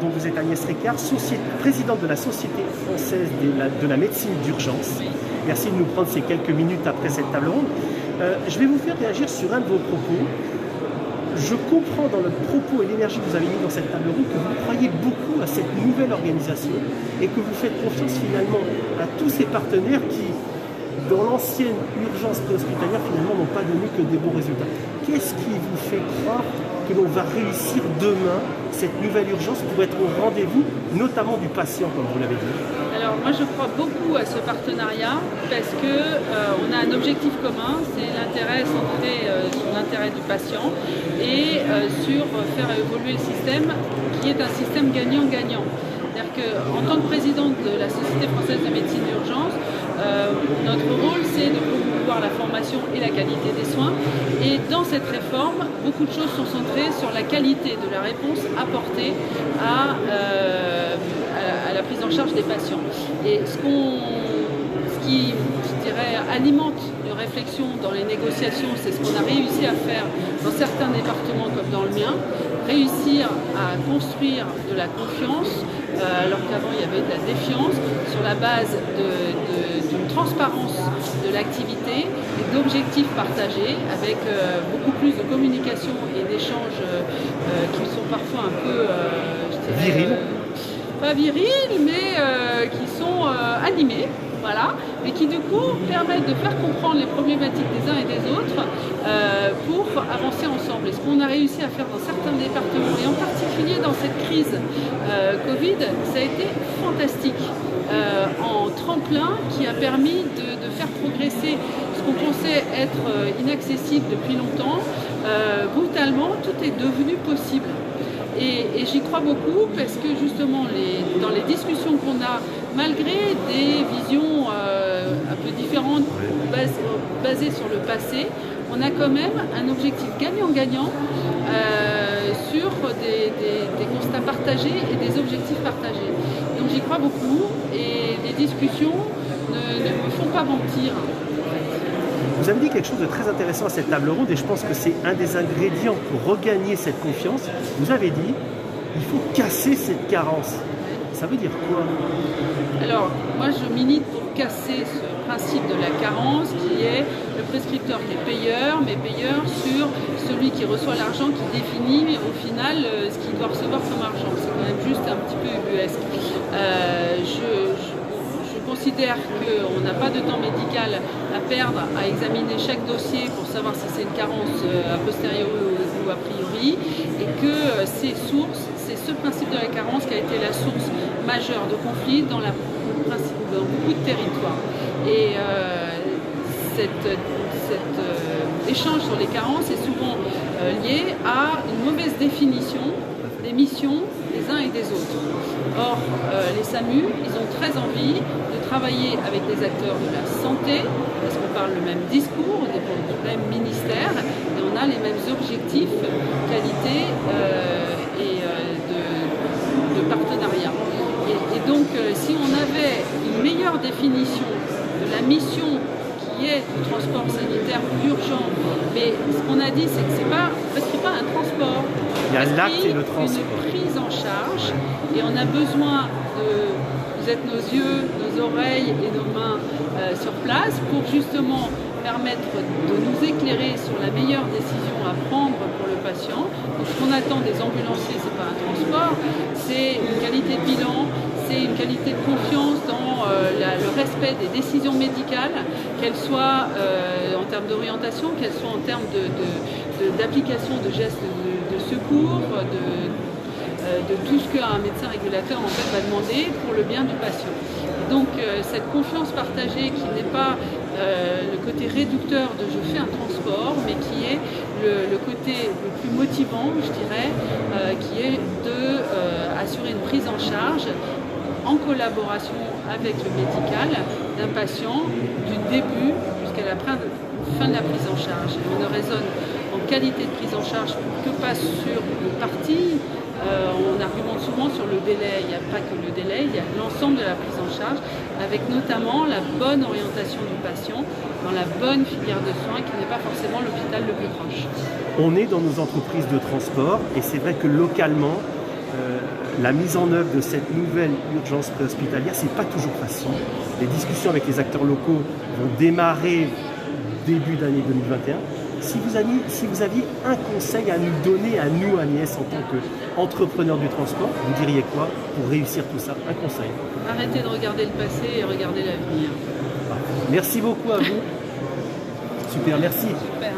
Donc vous êtes Agnès Ricard, présidente de la Société française de la médecine d'urgence. Merci de nous prendre ces quelques minutes après cette table ronde. Je vais vous faire réagir sur un de vos propos. Je comprends dans le propos et l'énergie que vous avez mis dans cette table ronde que vous croyez beaucoup à cette nouvelle organisation et que vous faites confiance finalement à tous ces partenaires qui, dans l'ancienne urgence préhospitalière, finalement n'ont pas donné que des bons résultats. Qu'est-ce qui vous fait croire que l'on va réussir demain cette nouvelle urgence pour être au rendez-vous, notamment du patient, comme vous l'avez dit? Alors moi je crois beaucoup à ce partenariat parce que on a un objectif commun, c'est l'intérêt centré sur l'intérêt du patient et sur faire évoluer le système qui est un système gagnant-gagnant. C'est-à-dire qu'en tant que présidente de la Société française de médecine d'urgence, notre rôle c'est de promouvoir la formation et la qualité des soins. Et dans cette réforme, beaucoup de choses sont centrées sur la qualité de la réponse apportée à la prise en charge des patients. Et ce qui, je dirais, alimente nos réflexions dans les négociations, c'est ce qu'on a réussi à faire dans certains départements comme dans le mien, réussir à construire de la confiance, alors qu'avant il y avait de la défiance, sur la base d'une transparence de l'activité et d'objectifs partagés, avec beaucoup plus de communication et d'échanges qui sont parfois un peu, je dirais, virils. Pas virils, mais qui sont animés. Voilà, mais qui du coup permettent de faire comprendre les problématiques des uns et des autres pour avancer ensemble. Et ce qu'on a réussi à faire dans certains départements, et en particulier dans cette crise Covid, ça a été fantastique, en tremplin qui a permis de faire progresser ce qu'on pensait être inaccessible depuis longtemps. Brutalement, tout est devenu possible. Et j'y crois beaucoup parce que justement dans les discussions qu'on a, malgré des visions un peu différentes basées sur le passé, on a quand même un objectif gagnant-gagnant sur des constats partagés et des objectifs partagés. Donc j'y crois beaucoup et les discussions ne me font pas mentir. Vous avez dit quelque chose de très intéressant à cette table ronde et je pense que c'est un des ingrédients pour regagner cette confiance. Vous avez dit il faut casser cette carence. Ça veut dire quoi? Alors, moi je milite pour casser ce principe de la carence qui est le prescripteur qui est payeur, mais payeur sur celui qui reçoit l'argent, qui définit au final ce qu'il doit recevoir comme argent. C'est quand même juste un petit peu ubuesque. Je considère qu'on n'a pas de temps médical à perdre à examiner chaque dossier pour savoir si c'est une carence a posteriori ou a priori, et que c'est ce principe de la carence qui a été la source majeure de conflits dans beaucoup de territoires. Et cet échange sur les carences est souvent lié à une mauvaise définition des missions des uns et des autres. Or, les SAMU, ils ont très envie de travailler avec des acteurs de la santé, parce qu'on parle le même discours, on dépend du même ministère, et on a les mêmes objectifs, qualité et de partenariat. Et donc, si on avait une meilleure définition de la mission qui est le transport sanitaire urgent, mais ce qu'on a dit, c'est que c'est pas un transport. Il y a l'acte et le transport. Une prise en charge, et on a besoin vous êtes nos yeux, nos oreilles et nos mains sur place pour justement permettre de nous éclairer sur la meilleure décision à prendre pour le patient. Donc ce qu'on attend des ambulanciers, c'est pas un transport, c'est une qualité de bilan, c'est une qualité de confiance dans le respect des décisions médicales, qu'elles soient en termes d'orientation, qu'elles soient en termes d'application de gestes de secours, de tout ce qu'un médecin régulateur en fait va demander pour le bien du patient. Et donc cette confiance partagée qui n'est pas le côté réducteur de je fais un transport, mais qui est le côté le plus motivant, je dirais, qui est d'assurer une prise en charge en collaboration avec le médical d'un patient du début jusqu'à la fin de la prise en charge. Et on ne raisonne en qualité de prise en charge que pas sur une partie. On argumente souvent sur le délai, il n'y a pas que le délai, il y a l'ensemble de la prise en charge, avec notamment la bonne orientation du patient dans la bonne filière de soins qui n'est pas forcément l'hôpital le plus proche. On est dans nos entreprises de transport et c'est vrai que localement, la mise en œuvre de cette nouvelle urgence préhospitalière, c'est pas toujours facile. Les discussions avec les acteurs locaux vont démarrer début d'année 2021. Si vous aviez un conseil à nous donner, à nous, Agnès, en tant qu'entrepreneur du transport, vous diriez quoi pour réussir tout ça? Un conseil. Arrêtez de regarder le passé et regardez l'avenir. Merci beaucoup à vous. Super, merci. Super.